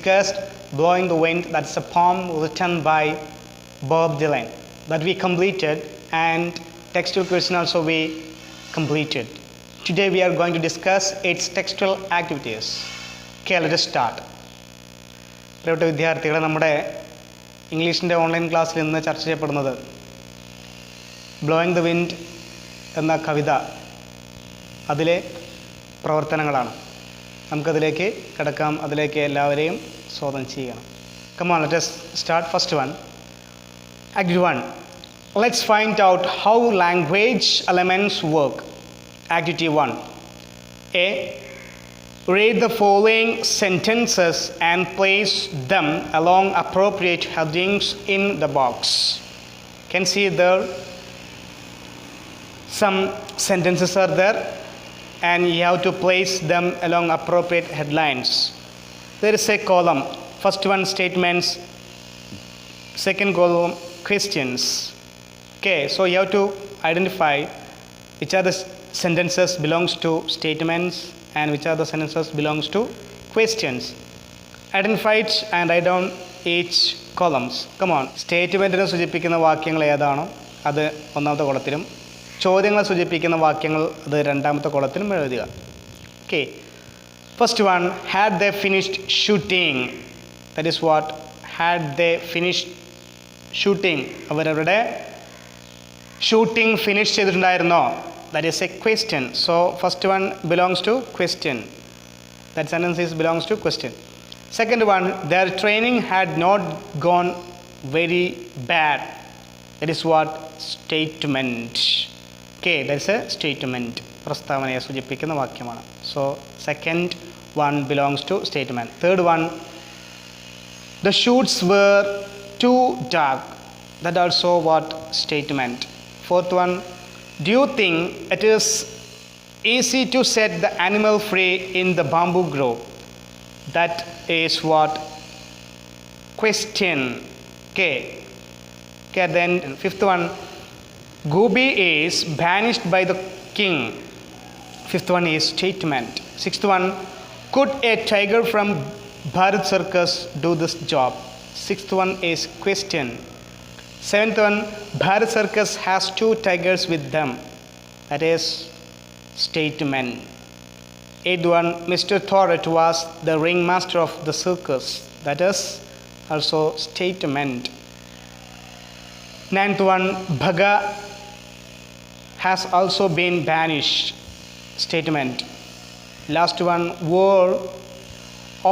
discussed Blowing the Wind, that's a poem written by Bob Dylan that we completed, and textual question also we completed. Today we are going to discuss its textual activities. Okay, let us start. പ്രിയപ്പെട്ട വിദ്യാർത്ഥികളെ, നമ്മുടെ ഇംഗ്ലീഷിൻ്റെ online ക്ലാസ്സിൽ ഇന്ന് ചർച്ച ചെയ്യപ്പെടുന്നത് blowing the wind എന്ന കവിത, അതിലെ പ്രവർത്തനങ്ങളാണ്. നമുക്കതിലേക്ക് കിടക്കാം, അതിലേക്ക് എല്ലാവരെയും സ്വാഗതം ചെയ്യണം. Come on, let us start. First one, Activity 1. Let's find out how language elements work. Activity 1. A. Read the following sentences and place them along appropriate headings in the box. Can see there some sentences are there, and you have to place them along appropriate headlines. There is a column. First one, statements. Second column, questions. Okay, so you have to identify which are the sentences belongs to statements and which are the sentences belongs to questions. Identify it and write down each columns. Come on. സ്റ്റേറ്റ്മെൻറ്റിനെ സൂചിപ്പിക്കുന്ന വാക്യങ്ങൾ ഏതാണോ അത് ഒന്നാമത്തെ കോളത്തിലും, ചോദ്യങ്ങളെ സൂചിപ്പിക്കുന്ന വാക്യങ്ങൾ അത് രണ്ടാമത്തെ കോളത്തിലും എഴുതുക. Okay, first one, had they finished shooting. That is what, had they finished shooting. അവരവരുടെ ഷൂട്ടിംഗ് ഫിനിഷ് ചെയ്തിട്ടുണ്ടായിരുന്നോ? That is a question. So first one belongs to question. That sentence is belongs to question. Second one, their training had not gone very bad. That is what, statement. Okay, that is a statement. പ്രസ്താവനയെ സൂചിപ്പിക്കുന്ന വാക്യമാണ്. So second one belongs to statement. Third one, the shoots were too dark. That also what, statement. Fourth one, do you think it is easy to set the animal free in the bamboo grove? That is what, question. Okay, then fifth one, Gobi is banished by the king. Fifth one is statement. Sixth one, could a tiger from Bharat Circus do this job? Sixth one is question. Seventh one, Bharat Circus has 2 tigers with them. That is statement. Eighth one, Mr. Thorett was the ringmaster of the circus. That is also statement. Ninth one, Bhaga has also been banished. Statement. Last one, were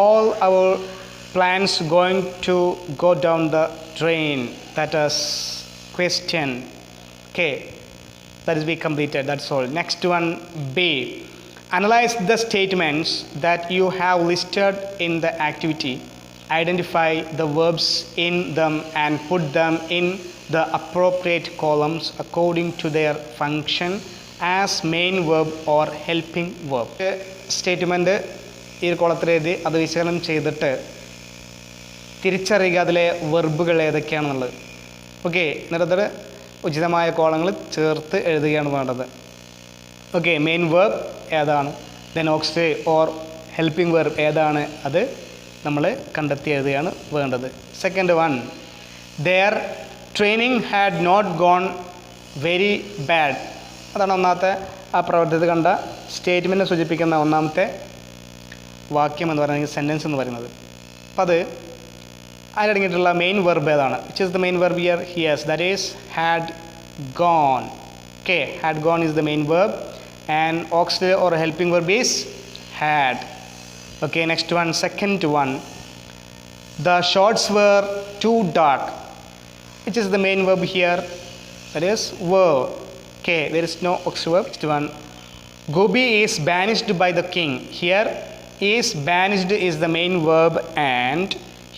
all our plans going to go down the drain? That is question. Okay, that is be completed. That's all. Next one, B. Analyze the statements that you have listed in the activity. Identify the verbs in them and put them in the appropriate columns according to their function as main verb or helping verb. Statement ഈ കോളത്തിൽ എഴുതി അത് വിശകലനം ചെയ്തിട്ട് തിരിച്ചറിയുക അതിലെ വെർബുകൾ ഏതൊക്കെയാണെന്നുള്ളത്. Okay, എന്നിട്ടത് ഉചിതമായ കോളങ്ങൾ ചേർത്ത് എഴുതുകയാണ് വേണ്ടത്. ഓക്കെ, മെയിൻ വെർബ് ഏതാണ്, then auxiliary or helping verb ഏതാണ്, അത് നമ്മൾ കണ്ടെത്തി എഴുതുകയാണ് വേണ്ടത്. Second one, there training had not gone very bad. അതാണ് ഒന്നാമത്തെ ആ പ്രവർത്തനത്തിൽ കണ്ട സ്റ്റേറ്റ്മെൻറ്റിനെ സൂചിപ്പിക്കുന്ന ഒന്നാമത്തെ വാക്യം എന്ന് പറയുന്നത്, സെൻറ്റൻസ് എന്ന് പറയുന്നത്. അപ്പം അത് അതിലടങ്ങിയിട്ടുള്ള മെയിൻ വെർബ് ഏതാണ്? Which is the main verb here? Here's, that is had gone. Okay, had gone is the main verb and auxiliary or helping verb is had. Okay, next one, second one, the shorts were too dark. Which is the main verb here? That is were. Okay, there is no auxiliary verb. Next one, Gobi is banished by the king. Here is banished is the main verb and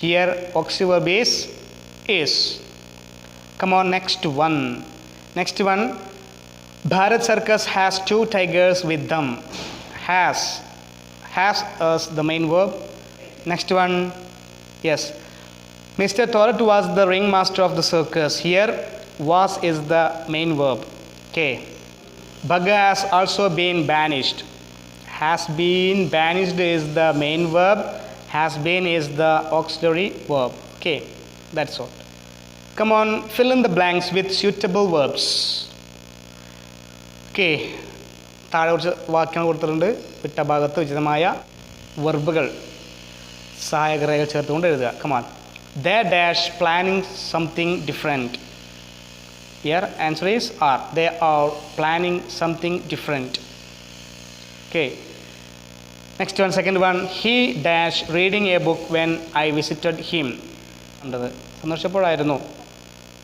here auxiliary verb is. Come on, next one. Next one, Bharat Circus has 2 tigers with them. Has as the main verb. Next one, yes, Mr. Thorett was the ringmaster of the circus. Here was is the main verb. Okay, Bhaga has also been banished. Has been banished is the main verb Has been is the auxiliary verb. Okay, that's all. Come on, fill in the blanks with suitable verbs. Okay, താഴെ കുറച്ച് വാക്യങ്ങൾ കൊടുത്തിട്ടുണ്ട്. വിട്ട ഭാഗത്ത് ഉചിതമായ വെർബുകൾ സഹായകരേഖകൾ ചേർത്തുകൊണ്ട് എഴുതുക. Come on. They dash planning something different. Here answer is are. They are planning something different. Okay. Next one, second one. He dash reading a book when I visited him. കണ്ടത് സന്ദർശിച്ചപ്പോഴായിരുന്നു.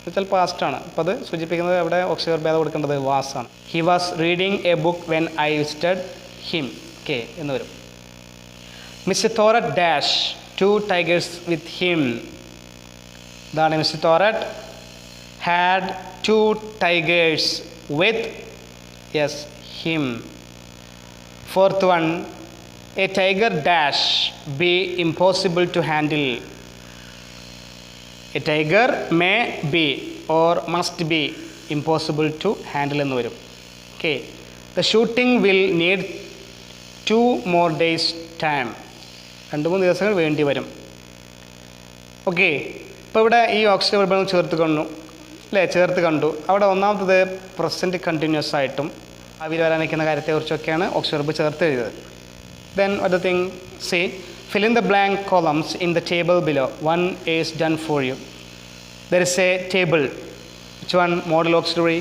ഇത് പാസ്റ്റാണ്. അപ്പോൾ അത് സൂചിപ്പിക്കുന്നത് അവിടെ ഓക്സിലറി ഭേദം കൊടുക്കേണ്ടത് വാസാണ്. He was reading a book when I visited him. Okay എന്ന് വരും. Mister Thorat dash 2 tigers with him. ഇതാണ് mister Thorat had 2 tigers with yes him. Fourth one. A tiger dash be impossible to handle. A tiger may be or must be impossible to handle എന്ന് വരും. Okay. The shooting will need 2 more days time. 2-3 ദിവസങ്ങൾ വേണ്ടി വരും. Okay. ഇപ്പോൾ ഇവിടെ ഈ auxiliary വെർബുകൾ ചേർത്ത് കണ്ടു. അവിടെ ഒന്നാമത്തത് പ്രസൻറ്റ് കണ്ടിന്യൂസ് ആയിട്ടും ഭാവിയിൽ വരാനിരിക്കുന്ന കാര്യത്തെക്കുറിച്ചൊക്കെയാണ് ഓക്സിലറി വെർബ് ചേർത്ത് എഴുതിയത്. Then other thing, say, fill in the blank columns in the table below. One is done for you. There is a table. Which one? Modal auxiliary.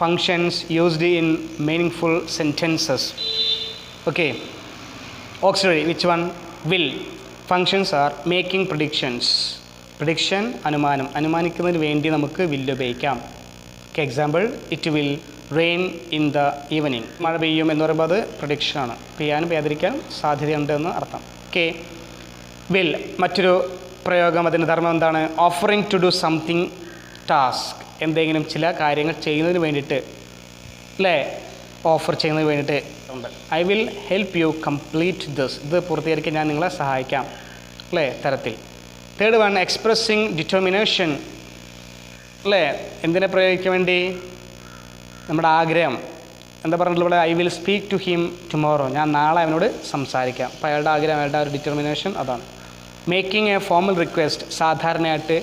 Functions used in meaningful sentences. Okay. Auxiliary. Which one? Will. Functions are making predictions. Prediction, അനുമാനം. അനുമാനിക്കുന്നതിന് വേണ്ടി നമുക്ക് will ഉപയോഗിക്കാം. Okay, example, it will rain in the evening. മഴ പെയ്യും എന്ന് പറയുമ്പോൾ അത് പ്രഡിക്ഷനാണ്. പെയ്യാനും പെയ്യാതിരിക്കാൻ സാധ്യതയുണ്ട് എന്ന് അർത്ഥം. ഓക്കെ. വിൽ മറ്റൊരു പ്രയോഗം. അതിൻ്റെ ധർമ്മം എന്താണ്? Offering to do something task. എന്തെങ്കിലും ചില കാര്യങ്ങൾ ചെയ്യുന്നതിന് വേണ്ടിയിട്ട് അല്ലേ, ഓഫർ ചെയ്യുന്നതിന് വേണ്ടിയിട്ട് ഉണ്ട്. I will help you complete this. ഇത് പൂർത്തീകരിക്കാൻ ഞാൻ നിങ്ങളെ സഹായിക്കാം അല്ലേ തരത്തിൽ. തേർഡ് വൺ, എക്സ്പ്രസ്സിങ് ഡിറ്റർമിനേഷൻ അല്ലേ. എന്തിനെ പ്രയോഗിക്കാൻ വേണ്ടി? നമ്മുടെ ആഗ്രഹം. എന്താ പറഞ്ഞിട്ടുള്ള ഇവിടെ? I will speak to him tomorrow. ഞാൻ നാളെ അവനോട് സംസാരിക്കാം. അപ്പോൾ അയാളുടെ ആഗ്രഹം, അയാളുടെ ഒരു ഡിറ്റർമിനേഷൻ അതാണ്. Making A formal request. സാധാരണയായിട്ട്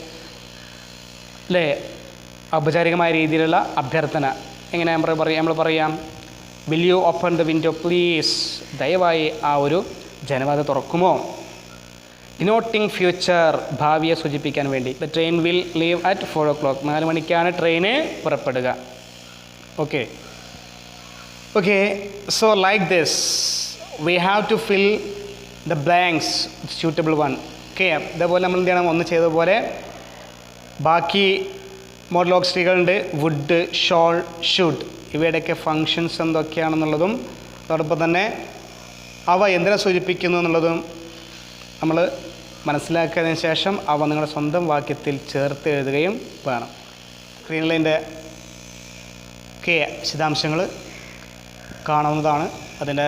അല്ലേ ഔപചാരികമായ രീതിയിലുള്ള അഭ്യർത്ഥന. എങ്ങനെ നമ്മൾ പറയാം? Will you open the window please. ദയവായി ആ ഒരു ജനവാതിൽ തുറക്കുമോ? Denoting future. ഭാവിയെ സൂചിപ്പിക്കാൻ വേണ്ടി. The train will leave at 4 o'clock. 4 മണിക്കാണ് ട്രെയിന് പുറപ്പെടുക. Okay. So like this we have to fill the blanks with suitable one. Okay. ഇതേപോലെ നമ്മൾ എന്ത് ചെയ്യണം? ഒന്ന് ചെയ്തതുപോലെ ബാക്കി മോഡൽ ഓക്സിലറികളുണ്ട്. Would, shall, should. ഇവയുടെയൊക്കെ ഫങ്ഷൻസ് എന്തൊക്കെയാണെന്നുള്ളതും അതോടൊപ്പം തന്നെ അവ എന്തിനെ സൂചിപ്പിക്കുന്നു എന്നുള്ളതും നമ്മൾ മനസ്സിലാക്കിയതിന് ശേഷം അവ നിങ്ങളുടെ സ്വന്തം വാക്യത്തിൽ ചേർത്ത് എഴുതുകയും വേണം. സ്ക്രീനിലെ വിശദാംശങ്ങൾ കാണാവുന്നതാണ്. അതിൻ്റെ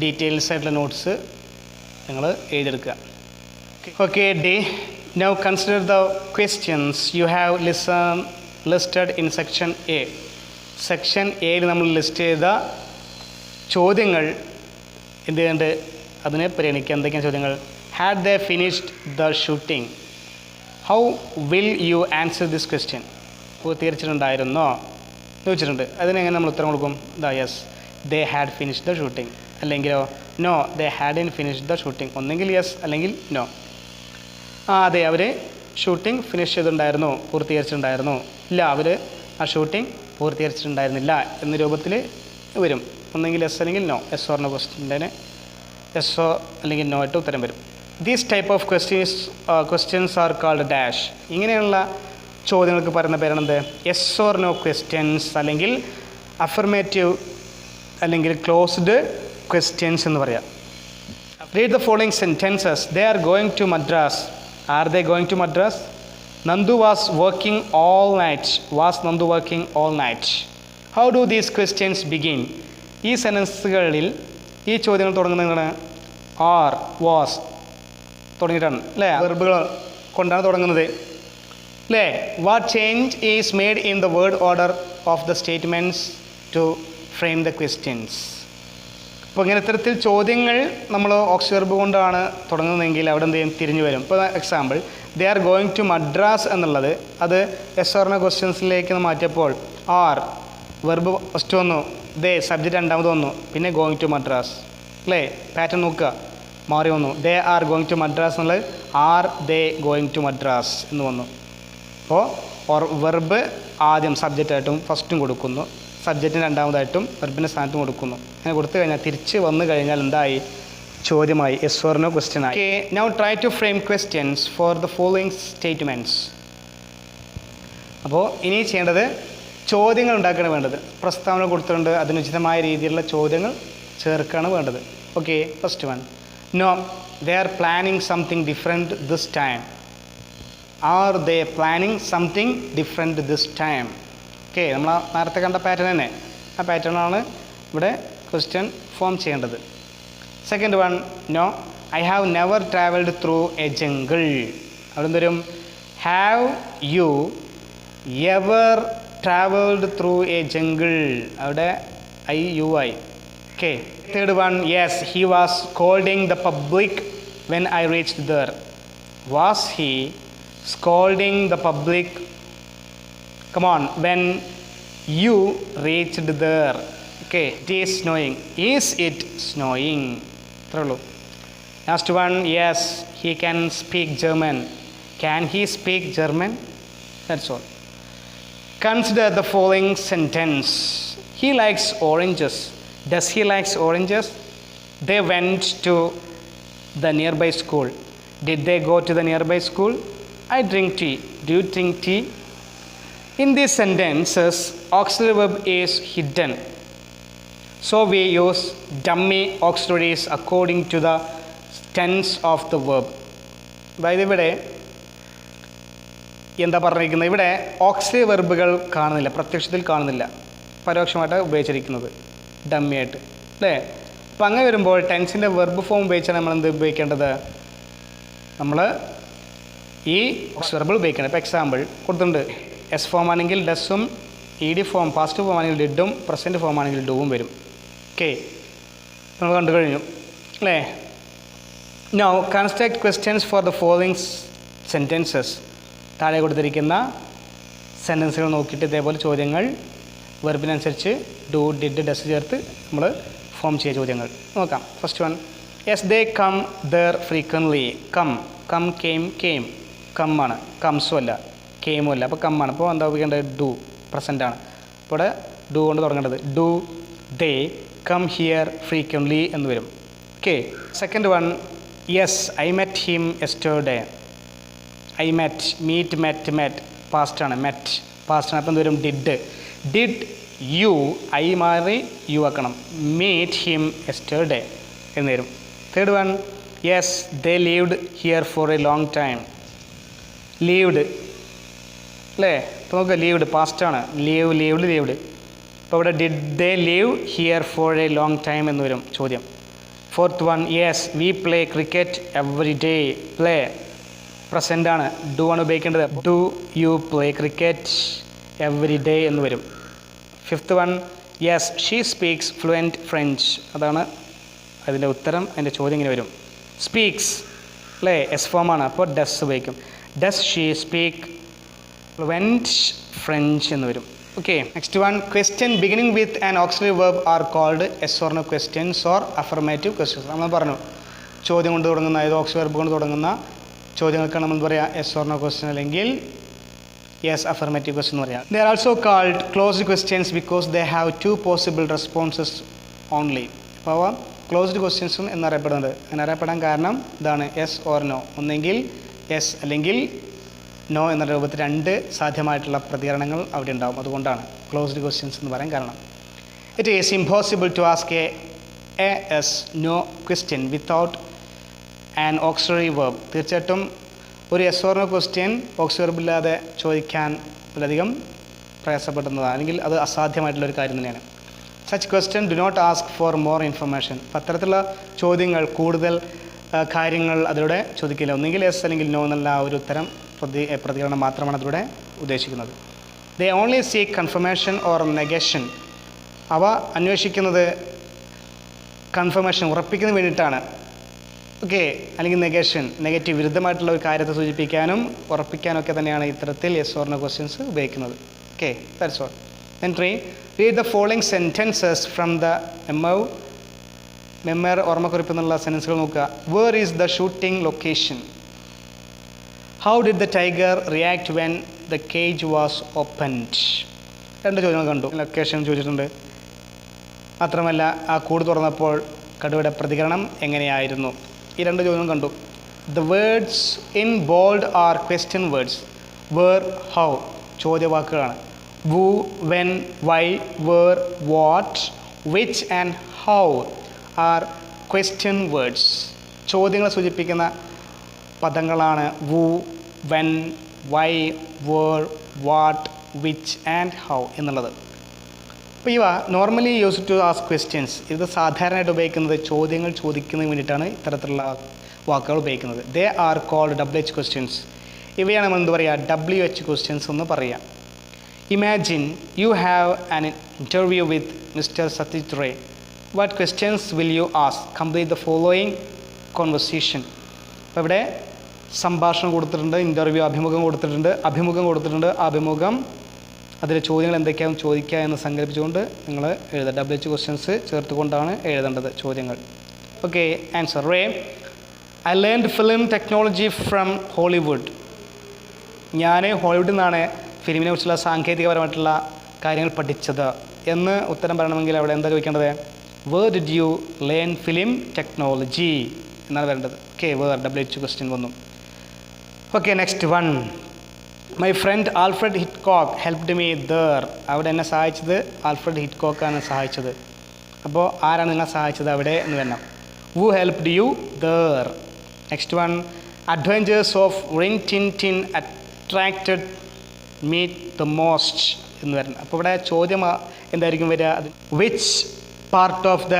ഡീറ്റെയിൽസ് ആയിട്ടുള്ള നോട്ട്സ് നിങ്ങൾ എഴുതിയെടുക്കുക. Okay. D. Now consider the questions you have listed in section A. Section എയിൽ നമ്മൾ ലിസ്റ്റ് ചെയ്ത ചോദ്യങ്ങൾ എന്ത് ചെയ്യുന്നുണ്ട്? അതിനെ പരിഗണിക്കുക. എന്തൊക്കെയാണ് ചോദ്യങ്ങൾ? Had they finished the shooting? How will you answer this question? പൂർത്തീകരിച്ചിട്ടുണ്ടായിരുന്നോ ചോദിച്ചിട്ടുണ്ട്. അതിനെങ്ങനെ നമ്മൾ ഉത്തരം കൊടുക്കും? Yes they had finished the shooting. അല്ലെങ്കിലോ no they had in finished the shooting. ഒന്നെങ്കിൽ യെസ് അല്ലെങ്കിൽ നോ. അതെ അവർ ഷൂട്ടിംഗ് ഫിനിഷ് ചെയ്തിട്ടുണ്ടായിരുന്നു, പൂർത്തീകരിച്ചിട്ടുണ്ടായിരുന്നു. ഇല്ല, അവർ ആ ഷൂട്ടിംഗ് പൂർത്തീകരിച്ചിട്ടുണ്ടായിരുന്നില്ല എന്ന രൂപത്തിൽ വരും. ഒന്നെങ്കിൽ യെസ് അല്ലെങ്കിൽ നോ. യെസ് ഓർ നോ ക്വസ്റ്റ്യൻ്റെ യെസ്സോ അല്ലെങ്കിൽ നോ ആയിട്ട് ഉത്തരം വരും. These type of questions are called dash. ഇങ്ങനെയുള്ള ചോദ്യങ്ങൾക്ക് പറയുന്ന പേരാണെന്ത്? യെസ് ഓർ നോ ക്വസ്റ്റ്യൻസ് അല്ലെങ്കിൽ അഫർമേറ്റീവ് അല്ലെങ്കിൽ ക്ലോസ്ഡ് ക്വസ്റ്റ്യൻസ് എന്ന് പറയാം. Read the following sentences. They are going to Madras. Are they going to Madras? Nandu was working all night. Was Nandu working all night? How do these questions begin? ഈ സെൻറ്റൻസുകളിൽ ഈ ചോദ്യങ്ങൾ തുടങ്ങുന്നതാണ് R, was തുടങ്ങിയിട്ടാണ് അല്ലേ? വെർബുകൾ കൊണ്ടാണ് തുടങ്ങുന്നത് അല്ലേ? What change is made in the word order of the statements to frame the questions? അപ്പോൾ ഇങ്ങനെ ഇത്തരത്തിൽ ചോദ്യങ്ങൾ നമ്മൾ ഓക്സിലറി വെർബ് കൊണ്ടാണ് തുടങ്ങുന്നതെങ്കിൽ അവിടെ എന്ത് ചെയ്യും തിരിഞ്ഞു വരും. ഇപ്പോൾ example they are going to Madras എന്നുള്ളത് അത് എസ് ഓർ നോ ക്വസ്റ്റ്യൻസിലേക്ക് മാറ്റിയപ്പോൾ ആർ വെർബ് ഫസ്റ്റ് വന്നു, ദേ സബ്ജക്റ്റ് രണ്ടാമത് വന്നു, പിന്നെ ഗോയിങ് ടു മദ്രാസ് അല്ലേ? പാറ്റേൺ നോക്കുക, മാറി വന്നു. They are going to Madras എന്നുള്ളത് are they going to Madras എന്ന് വന്നു. അപ്പോൾ വെർബ് ആദ്യം സബ്ജക്റ്റായിട്ടും ഫസ്റ്റും കൊടുക്കുന്നു, സബ്ജക്റ്റിന് രണ്ടാമതായിട്ടും വെർബിൻ്റെ സ്ഥാനത്തും കൊടുക്കുന്നു. അങ്ങനെ കൊടുത്തു കഴിഞ്ഞാൽ തിരിച്ച് വന്നു കഴിഞ്ഞാൽ എന്തായി? ചോദ്യമായി, എസ് ഓർ നോ ക്വസ്റ്റ്യൻ ആയി. Okay, now try to frame questions for the following statements. അപ്പോൾ ഇനി ചെയ്യേണ്ടത് ചോദ്യങ്ങൾ ഉണ്ടാക്കുകയാണ് വേണ്ടത്. പ്രസ്താവന കൊടുത്തിട്ടുണ്ട്, അതിനുചിതമായ രീതിയിലുള്ള ചോദ്യങ്ങൾ ചേർക്കുകയാണ് വേണ്ടത്. Okay, first one, no they are planning something different this time. Are they planning something different this time? Okay, നമ്മൾ നേരത്തെ കണ്ട പാറ്റേൺ തന്നെ, ആ പാറ്റേണാണ് ഇവിടെ ക്വസ്റ്റ്യൻ ഫോം ചെയ്യേണ്ടത്. Second one, no I have never travelled through a jungle. അവിടെ എന്തോരും? Have you ever travelled through a jungle? അവിടെ IUI. Okay, third one, yes he was scolding the public when I reached there. Was he സ്കോൾഡിങ് the public, come on, when you reached there? Okay, it is snowing. Is it snowing? True. Last one, yes he can speak German. Can he speak German? That's all. Consider the following sentence. He likes oranges. Does he likes oranges? They went to the nearby school. Did they go to the nearby school? I drink tea. Do you drink tea? In these sentences, auxiliary verb is hidden. So we use dummy auxiliaries according to the tense of the verb. അതായത് ഇവിടെ എന്താ പറഞ്ഞിരിക്കുന്നത്? ഇവിടെ auxiliary വെർബുകൾ കാണുന്നില്ല, പ്രത്യക്ഷത്തിൽ കാണുന്നില്ല, പരോക്ഷമായിട്ട് ഉപയോഗിച്ചിരിക്കുന്നത് dummy ആയിട്ട് അല്ലേ? അപ്പം അങ്ങനെ വരുമ്പോൾ ടെൻസിൻ്റെ വെർബ് ഫോം ഉപയോഗിച്ചാണ് നമ്മൾ എന്ത് ഉപയോഗിക്കേണ്ടത്? നമ്മൾ ഈ ഓക്സിലറി വെർബുകൾ ഉപയോഗിക്കണം. ഇപ്പോൾ എക്സാമ്പിൾ കൊടുത്തിട്ടുണ്ട്, എസ് ഫോം ആണെങ്കിൽ ഡസും, ED ഫോം പാസ്റ്റ് ഫോം ആണെങ്കിൽ ഡിഡും, പ്രസൻറ്റ് ഫോം ആണെങ്കിൽ ഡൂവും വരും. ഓക്കെ, നമ്മൾ കണ്ടു കഴിഞ്ഞു അല്ലേ? Now construct questions for the following sentences. താഴെ കൊടുത്തിരിക്കുന്ന സെൻറ്റൻസുകൾ നോക്കിയിട്ട് ഇതേപോലെ ചോദ്യങ്ങൾ വെർബിനനുസരിച്ച് ഡു, ഡിഡ്, ഡസ് ചേർത്ത് നമ്മൾ ഫോം ചെയ്ത ചോദ്യങ്ങൾ നോക്കാം. First one, yes they come there frequently. Come came come ആണ്, കംസും അല്ല കെയിമും അല്ല, അപ്പോൾ കമ്മാണ്. അപ്പോൾ എന്താ ഉപയോഗിക്കേണ്ടത്? ഡു, പ്രസൻ്റാണ്. അപ്പോൾ ഇവിടെ ഡു കൊണ്ട് തുടങ്ങേണ്ടത്. Do they come here frequently എന്ന് വരും. Okay, second one, yes I met him yesterday. I met, meet, met പാസ്റ്റാണ്, മെറ്റ് പാസ്റ്റാണ്. അപ്പോൾ എന്ത് വരും? ഡിഡ് യു, ഐ മാറി യു ആക്കണം, മീറ്റ് ഹിം യെസ്റ്റർഡേ എന്ന് വരും. Third one, yes they lived here for a long time. Lived അല്ലേ? ഇപ്പോൾ നോക്കുക, ലീവ്ഡ് പാസ്റ്റാണ്, ലീവ്ഡ്. അപ്പോൾ ഇവിടെ did they live here for a long time എന്ന് വരും ചോദ്യം. Fourth one, yes we play cricket every day. Play പ്രസൻ്റാണ്, ഡു ആണ് ഉപയോഗിക്കേണ്ടത്. Do you play cricket every day എന്ന് വരും. Fifth one, yes she speaks fluent French. അതാണ് അതിൻ്റെ ഉത്തരം. അതിൻ്റെ ചോദ്യം ഇങ്ങനെ വരും, സ്പീക്സ് അല്ലേ? എസ് ഫോമാണ്, അപ്പോൾ ഡസ് ഉപയോഗിക്കും. Does she speak fluent French എന്ന് വരും. Okay, next one, question beginning with an auxiliary verb are called yes or no questions or affirmative questions. നമ്മൾ പറഞ്ഞു ചോദ്യം കൊണ്ട് തുടങ്ങുന്ന, അതായത് ഓക്സിലറി വെർബ് കൊണ്ട് തുടങ്ങുന്ന ചോദ്യങ്ങൾക്കാണ് നമ്മൾ പറയുക എസ് ഓർ നോ ക്വസ്റ്റ്യൻ അല്ലെങ്കിൽ യെസ് അഫർമേറ്റീവ് ക്വസ്റ്റ്യൻ എന്ന് പറയാം. They are also called closed questions because they have 2 possible responses only. അപ്പോൾ അവ ക്ലോസ്ഡ് ക്വസ്റ്റ്യൻസും എന്നറിയപ്പെടുന്നത്. അങ്ങനെ അറിയപ്പെടാൻ കാരണം ഇതാണ്, യെസ് ഓർ നോ. ഒന്നെങ്കിൽ യെസ് അല്ലെങ്കിൽ നോ എന്ന രൂപത്തിൽ 2 സാധ്യമായിട്ടുള്ള പ്രതികരണങ്ങൾ അവിടെ ഉണ്ടാകും. അതുകൊണ്ടാണ് ക്ലോസ്ഡ് ക്വസ്റ്റ്യൻസ് എന്ന് പറയാൻ കാരണം. It is impossible to ask a yes no question without an auxiliary verb. തീർച്ചയായിട്ടും ഒരു yes or no question auxiliary verb ഇല്ലാതെ ചോദിക്കാൻ വളരെയധികം പ്രയാസപ്പെടുന്നതാണ്, അല്ലെങ്കിൽ അത് അസാധ്യമായിട്ടുള്ളൊരു കാര്യം തന്നെയാണ്. Such question do not ask for more information. അപ്പം അത്തരത്തിലുള്ള ചോദ്യങ്ങൾ കൂടുതൽ കാര്യങ്ങൾ അതിലൂടെ ചോദിക്കില്ല. ഒന്നുകിൽ യെസ് അല്ലെങ്കിൽ നോ എന്നുള്ള ആ ഒരു ഉത്തരം പ്രതികരണം മാത്രമാണ് അതിലൂടെ ഉദ്ദേശിക്കുന്നത്. They only seek confirmation or negation. അവ അന്വേഷിക്കുന്നത് കൺഫർമേഷൻ ഉറപ്പിക്കുന്നതിന് വേണ്ടിയിട്ടാണ്. ഓക്കെ, അല്ലെങ്കിൽ നെഗറ്റീവ് വിരുദ്ധമായിട്ടുള്ള ഒരു കാര്യത്തെ സൂചിപ്പിക്കാനും ഉറപ്പിക്കാനൊക്കെ തന്നെയാണ് ഇത്തരത്തിൽ യെസ് ഓർ നോ ക്വസ്റ്റ്യൻസ് ഉപയോഗിക്കുന്നത്. Okay, that's all. Then 3, read the following sentences from the memoir ഓർമ്മക്കുറിപ്പ് എന്നുള്ള സെൻറ്റൻസുകൾ നോക്കുക. Where is the shooting location? How did the tiger react when the cage was opened? 2 ചോദ്യങ്ങൾ കണ്ടു. ലൊക്കേഷൻ ചോദിച്ചിട്ടുണ്ട്. മാത്രമല്ല ആ കൂട് തുറന്നപ്പോൾ കടുവയുടെ പ്രതികരണം എങ്ങനെയായിരുന്നു? ഈ 2 ചോദ്യങ്ങൾ കണ്ടു. The words in bold are question words. Where, how ചോദ്യവാക്കുകളാണ്. Who, when, why, where, what, which and how are question words. ചോദ്യങ്ങളെ സൂചിപ്പിക്കുന്ന പദങ്ങളാണ് who, when, why, where, what, which and how എന്നുള്ളത്. അപ്പോൾ ഇവ normally use to ask questions. ഇത് സാധാരണയായിട്ട് ഉപയോഗിക്കുന്നത് ചോദ്യങ്ങൾ ചോദിക്കുന്നതിന് വേണ്ടിയിട്ടാണ് ഇത്തരത്തിലുള്ള വാക്കുകൾ ഉപയോഗിക്കുന്നത്. They are called WH questions. ഇവയാണ് നമ്മൾ എന്ത് പറയുക? WH ക്വസ്റ്റ്യൻസ് എന്ന് പറയാം. Imagine you have an interview with mister Satyajit Ray. What questions will you ask? Complete the following conversation. അപ്പോൾ ഇവിടെ സംഭാഷണം കൊടുത്തിട്ടുണ്ട്, ഇൻ്റർവ്യൂ അഭിമുഖം കൊടുത്തിട്ടുണ്ട്. അഭിമുഖം അതിലെ ചോദ്യങ്ങൾ എന്തൊക്കെയാണെന്ന് ചോദിക്കുക എന്ന് സങ്കല്പിച്ചുകൊണ്ട് നിങ്ങൾ എഴുതുക. WH ക്വസ്റ്റ്യൻസ് ചേർത്തുകൊണ്ടാണ് എഴുതേണ്ടത് ചോദ്യങ്ങൾ. Okay, answer. Ray, I learned film technology from Hollywood. ഞാൻ ഹോളിവുഡിൽ നിന്നാണ് ഫിലിമിനെ കുറിച്ചുള്ള സാങ്കേതികപരമായിട്ടുള്ള കാര്യങ്ങൾ പഠിച്ചത് എന്ന് ഉത്തരം പറയണമെങ്കിൽ അവിടെ എന്താ ചോദിക്കേണ്ടത്? Where did you learn film technology എന്നാണ് വരേണ്ടത്. ഓക്കെ, വേർ WH ക്വസ്റ്റ്യൻ വന്നു. Okay, next 1. My friend Alfred Hitchcock helped me there. അവിടെ എന്നെ സഹായിച്ചത് ആൽഫ്രഡ് ഹിറ്റ്കോക്കാണ് സഹായിച്ചത്. അപ്പോൾ ആരാണ് നിങ്ങളെ സഹായിച്ചത് അവിടെ എന്ന് വരണം. Who helped you there. Next 1. Adventures of Rin Tin Tin attracted me the most എന്ന് വരണം. അപ്പോൾ ഇവിടെ ചോദ്യം എന്തായിരിക്കും വരിക? Which part of the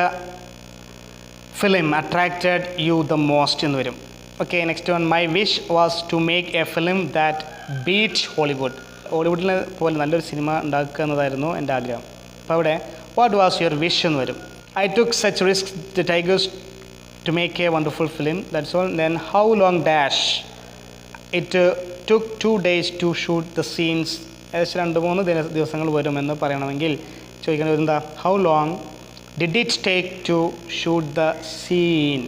film attracted you the most എന്ന് വരും. Okay, next 1. My wish was to make a film that beat Hollywood. ഹോളിവുഡിനെ പോലെ നല്ലൊരു സിനിമ ഉണ്ടാക്കുക എന്നതായിരുന്നു എൻ്റെ ആഗ്രഹം. അപ്പോൾ അവിടെ വാട്ട് വാസ് യുവർ വിഷ് എന്ന് വരും. I took such risk the tigers to make a wonderful film. That's all. Then how long dash it took 2 days to shoot the scenes. ഏകദേശം 2-3 ദിവസങ്ങൾ വരുമെന്ന് പറയണമെങ്കിൽ ചോദിക്കേണ്ടത് എന്താ? How long did it take to shoot the scene?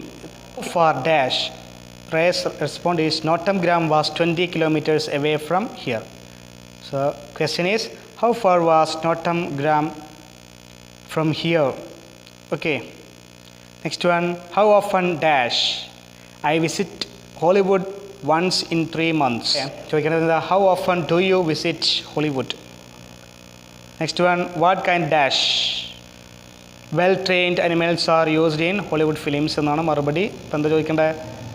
Far dash. Ray's response is Nottingham was 20 kilometers away from here. So question is, how far was Nottingham from here? Okay. Next 1. How often dash I visit Hollywood? Once in 3 months. So we can say, how often do you visit Hollywood? Next 1. What kind dash? Well trained animals are used in Hollywood films എന്നാണ് മറുപടി. ഇപ്പോൾ എന്താ ചോദിക്കേണ്ട?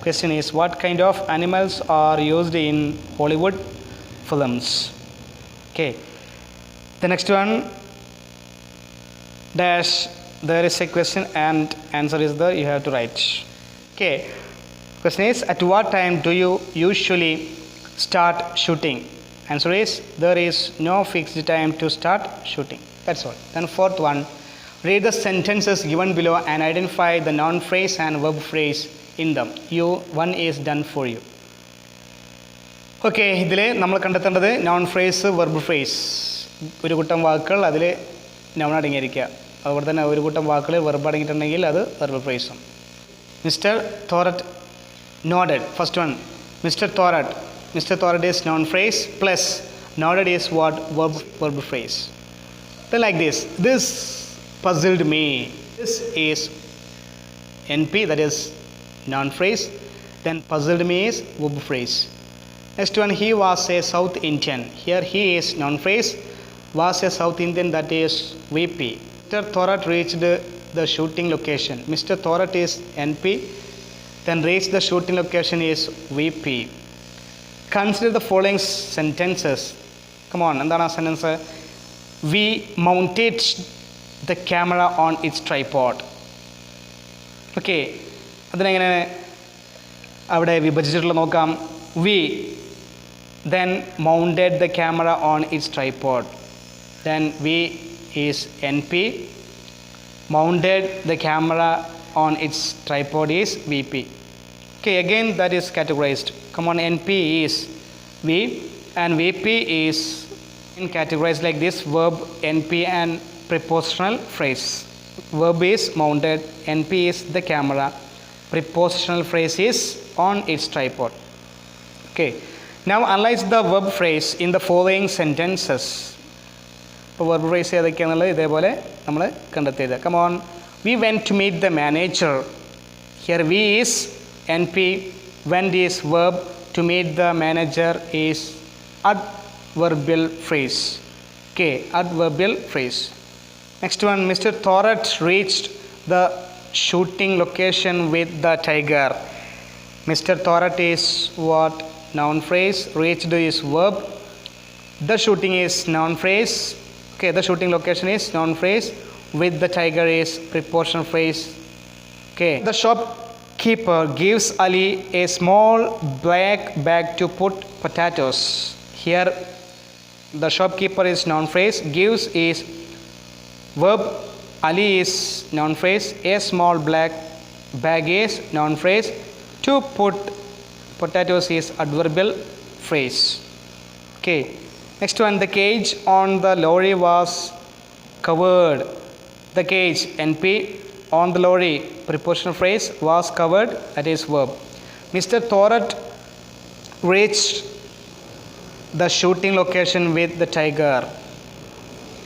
Question is, what kind of animals are used in Hollywood films? Okay. The next 1. Dash. There is a question and answer is there. You have to write. Okay. Question is, at what time do you usually start shooting? Answer is, there is no fixed time to start shooting. That's all. Then 4th one. Read the sentences given below and identify the noun phrase and verb phrase in them. One is done for you. Okay, ഇതിൽ നമ്മൾ കണ്ടെത്തേണ്ടത് non phrase, verb phrase. ഒരു കൂട്ടം വാക്കുകൾ അതിൽ non അടങ്ങിയിരിക്കുക. അതുപോലെ തന്നെ ഒരു കൂട്ടം വാക്കുകൾ വെർബ് അടങ്ങിയിട്ടുണ്ടെങ്കിൽ അത് വെർബ് ഫ്രേസും. Mister Thorat nodded. First one, mister Thorat. Mister Thorat is noun phrase plus nodded is what? Verb phrase. Then like this. This puzzled me. This is NP, that is noun phrase. Then puzzled me is verb phrase. Next one, he was a South Indian. Here he is noun phrase. Was a South Indian, that is VP. Mr. Thorat reached the shooting location. Mr. Thorat is NP. Then reached the shooting location is VP. Consider the following sentences. Come on, എന്താണ് ആ sentence? We mounted the camera on its tripod. Okay, അതിനെങ്ങനെ അവിടെ വിഭജിച്ചിട്ടുള്ള നോക്കാം. We then mounted the camera on its tripod. Then we is NP. Mounted the camera on its tripod is VP. Okay, again that is categorized. Come on, NP is V and VP is categorized like this: verb, NP and prepositional phrase. Verb is mounted, NP is the camera, prepositional phrase is on its tripod. Okay, now analyze the verb phrase in the following sentences. Verb phrase ഏതൊക്കെയാണെന്നുള്ളത് ഇതേപോലെ നമ്മൾ കണ്ടെത്തിയത്. Come on, we went to meet the manager. Here we is NP, went is verb, to meet the manager is adverbial phrase. Okay, adverbial phrase. Next one, Mr. Thorat reached the shooting location with the tiger. Mr. Thorat is what? Noun phrase. Reached is verb. The shooting is noun phrase. Okay, the shooting location is noun phrase. With the tiger is prepositional phrase. Okay, the shopkeeper gives Ali a small black bag to put potatoes. Here the shopkeeper is noun phrase, gives is verb, Ali is noun phrase, a small black bag is noun phrase, to put potatoes is adverbial phrase. Okay, next one, the cage on the lorry was covered. The cage, NP, on the lorry, prepositional phrase, was covered, that is verb. Mr. Thorat reached the shooting location with the tiger.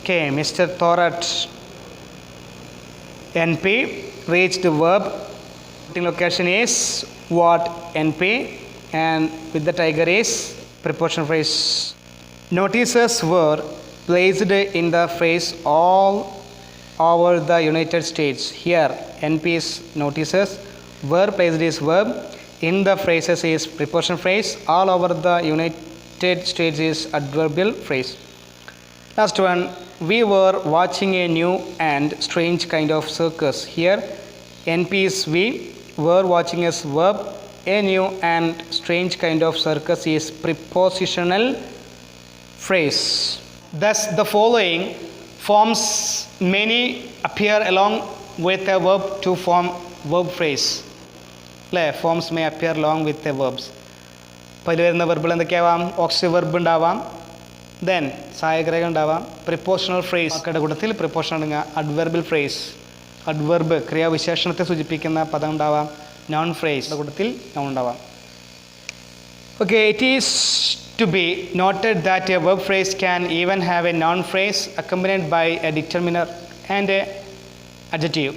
Okay, Mr. Thorat, NP, reached the verb, shooting location is what? NP, and with the tiger is prepositional phrase. Notices were placed in the phrase all over the United States. Here NP is notices, were placed is verb, in the phrases is prepositional phrase, all over the United States is adverbial phrase. Last one, we were watching a new and strange kind of circus. Here NP is we, were watching is verb, a new and strange kind of circus is prepositional phrase. Thus the following forms many appear along with a verb to form verb phrase. Forms may appear along with the verbs. അപ്പോൾ ഇതിൽ വരുന്ന വെർബുകൾ എന്തൊക്കെയാവാം? Auxiliary verb ഉണ്ടാവാം, then സഹായകരേഖ ഉണ്ടാവാം, പ്രിപ്പോഷണൽ phrase ഒക്കെ കൂട്ടത്തിൽ പ്രിപ്പോഷണൽ അഡ്വർബൽ phrase, adverb ക്രിയാവിശേഷണത്തെ സൂചിപ്പിക്കുന്ന പദം ഉണ്ടാവാം, നോൺ ഫ്രേസ് കൂട്ടത്തിൽ നോൺ ഉണ്ടാവാം. Okay, it is to be noted that a verb phrase can even have a noun phrase accompanied by a determiner and a adjective.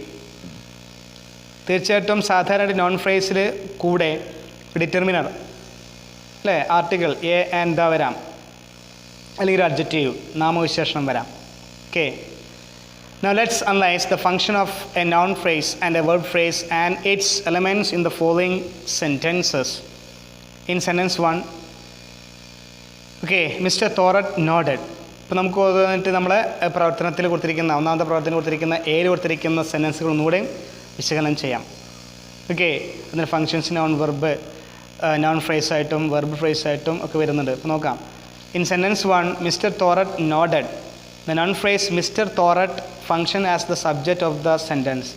തീർച്ചയായിട്ടും സാധാരണ നോൺ ഫ്രേസിൽ കൂടെ ഡിറ്റർമിനർ അല്ലേ, ആർട്ടിക്കിൾ എ ആൻഡ് ദ വരാം, അല്ലെങ്കിൽ ഒരു adjective നാമവിശേഷണം വരാം. Okay, now let's analyze the function of a noun phrase and a verb phrase and its elements in the following sentences. In sentence 1, okay, mister Thorat nodded. ഇപ്പോൾ നമുക്ക് വന്നിട്ട് നമ്മളെ പ്രവർത്തനത്തിൽ കൊടുത്തിരിക്കുന്ന ഒന്നാമത്തെ പ്രവർത്തനം കൊടുത്തിരിക്കുന്ന ഏഴ് കൊടുത്തിരിക്കുന്ന സെൻറ്റൻസുകൾ ഒന്നുകൂടെ വിശകലനം ചെയ്യാം. ഓക്കെ, അതിന് functions non verb, non phrase ആയിട്ടും വെർബ് ഫ്രേസ് ആയിട്ടും ഒക്കെ വരുന്നുണ്ട്. ഇപ്പോൾ നോക്കാം. In sentence 1, mister Thorat nodded. The non phrase mister Thorat function as the subject of the sentence.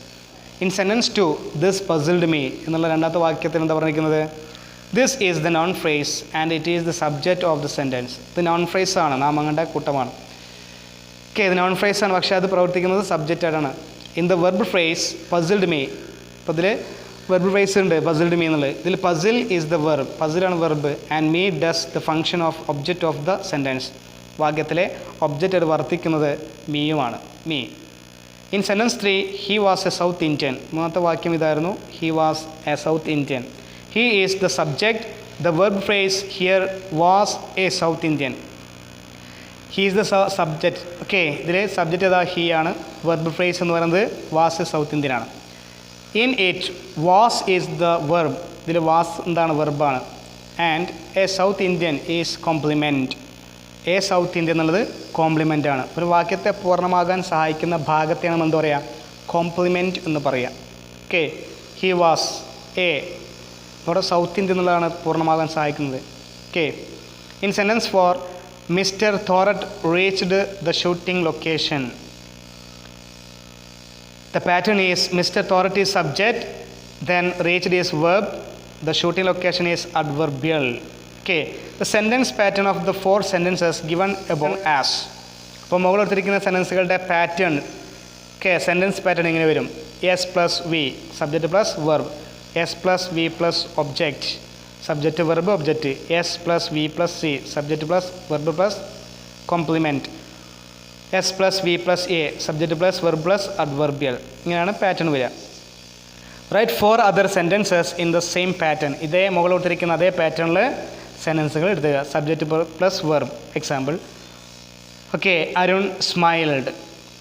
In sentence 2, this puzzled me എന്നുള്ള രണ്ടാമത്തെ വാക്യത്തിൽ എന്താ പറഞ്ഞിരിക്കുന്നത്? This is the noun phrase and it is the subject of the sentence. ഇത് non phrase ആണ്, നാമങ്ങളുടെ കൂട്ടമാണ്. Okay, ഇത് non phrase ആണ്, പക്ഷേ അത് പ്രവർത്തിക്കുന്നത് സബ്ജക്റ്റ് ആയിട്ടാണ്. In the verb phrase puzzled me, ഇപ്പോൾ ഇതിൽ വെർബ് ഫ്രേസ് ഉണ്ട് പസിൽഡ് മീ എന്നുള്ളത്. ഇതിൽ പസിൽ ഈസ് ദ വെർബ്, പസിലാണ് verb, and me does the function of object of the sentence. വാക്യത്തിലെ ഒബ്ജക്റ്റ് അത് വർത്തിക്കുന്നത് മീയുമാണ്, me. In sentence 3, he was a south Indian. മൂന്നാമത്തെ വാക്യം ഇതായിരുന്നു, he was a south Indian. He is the subject. The verb phrase here was a South Indian. He is the subject. Okay, ഇതിലെ subject ഏതാ? He ആണ്. Verb phrase എന്ന് പറയുന്നത് was a south Indian ആണ്. In it was is the verb. ഇതിൽ was എന്താണ്? വെർബാണ്. And a south Indian is complement. A south Indian എന്നുള്ളത് കോംപ്ലിമെൻ്റ് ആണ്. ഒരു വാക്യത്തെ പൂർണ്ണമാകാൻ സഹായിക്കുന്ന ഭാഗത്തെയാണ് നമ്മൾ എന്താ പറയുക? കോംപ്ലിമെൻറ്റ് എന്ന് പറയുക. ഓക്കെ, ഹി വാസ് എ, ഇവിടെ സൗത്ത് ഇന്ത്യ എന്നുള്ളതാണ് പൂർണ്ണമാകാൻ സഹായിക്കുന്നത്. Okay, in sentence 4, mister Thorat reached the shooting location. The The pattern is Mr. Thorat is subject, then reached is verb, the shooting location is adverbial. Okay, the sentence pattern of the 4 sentences given above as. അപ്പോൾ മുകളിൽ കൊടുത്തിരിക്കുന്ന സെൻറ്റൻസുകളുടെ pattern okay sentence pattern ഇങ്ങനെ വരും. S plus V subject plus verb, S plus V plus object subject verb object, S plus V plus C subject plus verb plus complement, S plus V plus A subject plus verb plus adverbial. ഇങ്ങനെയാണ് pattern വരിക. Right 4 other sentences in the same pattern. ഇതേ മുകളിൽ കൊടുത്തിരിക്കുന്ന അതേ പാറ്റേണിൽ സെൻറ്റൻസുകൾ എടുത്തുക. Subject plus verb. Example okay Arun smiled.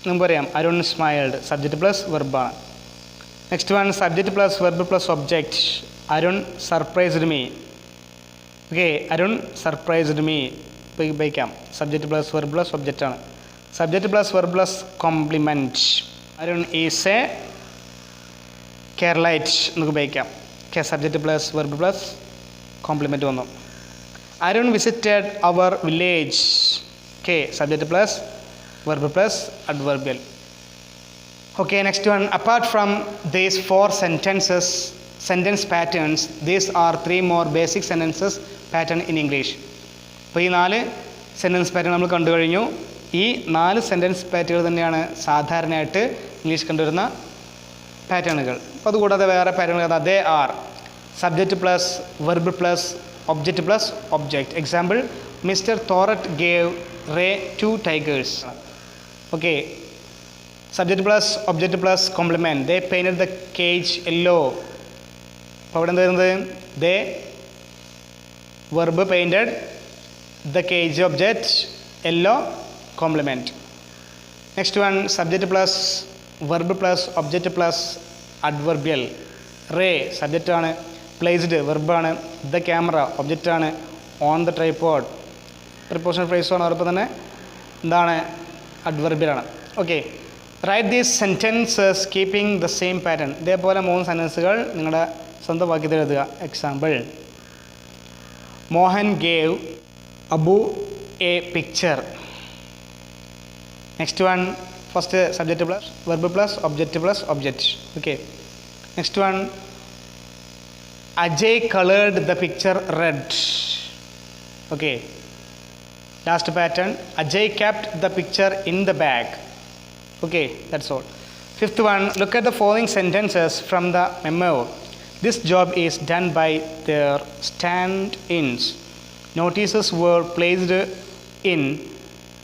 നമുക്ക് പറയാം അരുൺ സ്മൈൽഡ് സബ്ജക്റ്റ് പ്ലസ് വെർബാണ്. Next one subject plus verb plus object. Arun surprised me. Okay Arun surprised me ഉപയോഗിക്കാം. സബ്ജക്റ്റ് പ്ലസ് വെർബ് പ്ലസ് ഒബ്ജക്റ്റാണ്. Subject plus verb plus complement. Arun is a Keralite നമുക്ക് ഉപയോഗിക്കാം. Okay subject plus verb plus complement വന്നു. Arun visited our village. Okay subject plus verb plus adverbial. Okay, next one. Apart from these 4 sentences, sentence patterns, these are 3 more basic sentences pattern in English. അപ്പോൾ ഈ 4 sentence pattern നമ്മൾ കണ്ടു കഴിഞ്ഞു. ഈ 4 sentence പാറ്റേണുകൾ തന്നെയാണ് സാധാരണയായിട്ട് ഇംഗ്ലീഷ് കണ്ടുവരുന്ന പാറ്റേണുകൾ. അപ്പോൾ അതുകൂടാതെ വേറെ പാറ്റേണുകൾ they are subject plus verb plus object plus object. Example mister തോററ്റ് gave Ray 2 tigers. Okay subject plus object plus complement. They painted the cage yellow. അപ്പോൾ അവിടെ എന്താ വരുന്നത്? They verb painted the cage object yellow complement. Next one subject plus verb plus object plus adverbial. Ray സബ്ജക്റ്റാണ്, placed വെർബാണ്, the camera ഒബ്ജക്റ്റാണ്, on the tripod prepositional ഫ്രേസുമാണ്. അതോടൊപ്പം തന്നെ എന്താണ് അഡ്വർബിയലാണ്. Okay right these sentences keeping the same pattern. ഇതേപോലെ 3 സെൻറ്റൻസുകൾ നിങ്ങളുടെ സ്വന്തം വാക്യത്തിൽ എഴുതുക. Example Mohan gave Abu a picture. Next one first subject plus verb plus object plus object. Okay next one Ajay coloured the picture red. Okay last pattern Ajay kept the picture in the bag. Okay, that's all. Fifth one, look at the following sentences from the memo. This job is done by their stand-ins. Notices were placed in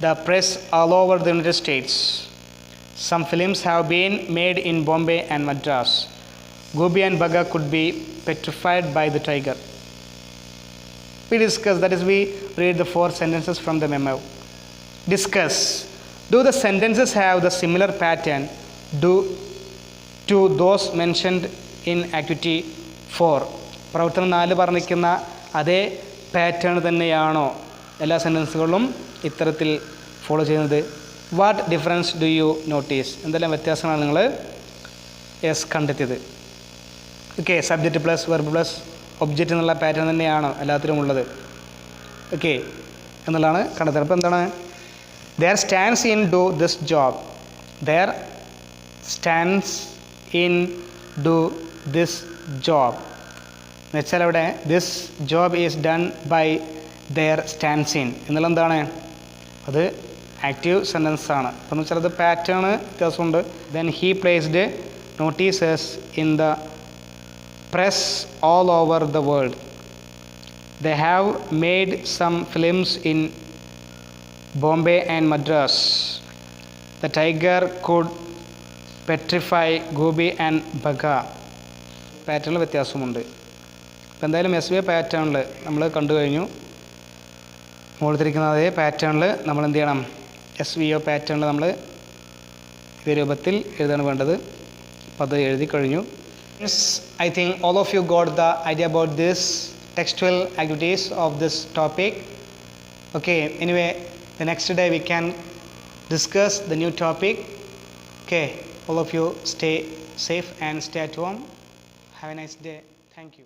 the press all over the United States. Some films have been made in Bombay and Madras. Gobi and Baga could be petrified by the tiger. We discuss, that is we read the 4 sentences from the memo. Discuss. Do the sentences have the similar pattern to those mentioned in activity 4? പ്രവർത്തനം 4 പറഞ്ഞിരിക്കുന്ന അതേ pattern തന്നെയാണോ എല്ലാ സെൻറ്റൻസുകളിലും ഇത്തരത്തിൽ follow ചെയ്യുന്നത്? What difference do you notice? എന്തെല്ലാം വ്യത്യാസമാണ് നിങ്ങൾ കണ്ടെത്തിയത്? Okay subject plus verb plus object എന്നുള്ള പാറ്റേൺ തന്നെയാണോ എല്ലാത്തിലും ഉള്ളത്? ഓക്കെ എന്നുള്ളതാണ് കണ്ടെത്തുന്നത്. അപ്പോൾ എന്താണ് there stands in do this job. There stands in do this job. എന്നുവെച്ചാൽ അവിടെ this job is done by there stands in എന്നുള്ള എന്താണ്? അത് ആക്റ്റീവ് സെൻറ്റൻസ് ആണ്. അപ്പോൾ എന്ന് വെച്ചാൽ അത് പാറ്റേൺ വ്യത്യാസമുണ്ട്. then he placed notices in the press all over the world. They have made some films in Bombay and Madras. The tiger could petrify Gobi and Baga. പാറ്റേണിൽ വ്യത്യാസമുണ്ട്. അപ്പോൾ എന്തായാലും എസ് വി പാറ്റേണിൽ നമ്മൾ കണ്ടു കഴിഞ്ഞു. മുകളിലിരിക്കുന്ന അതേ പാറ്റേണിൽ നമ്മൾ എന്ത് ചെയ്യണം? എസ് വി ഒ പാറ്റേണിൽ നമ്മൾ ഇതേ രൂപത്തിൽ എഴുതാണ് വേണ്ടത്. അപ്പോൾ അത് എഴുതി കഴിഞ്ഞു. I think all of you got the idea about this textual activities of this topic. Okay, anyway, the next day we can discuss the new topic. Okay, all of you stay safe and stay at home. Have a nice day. Thank you.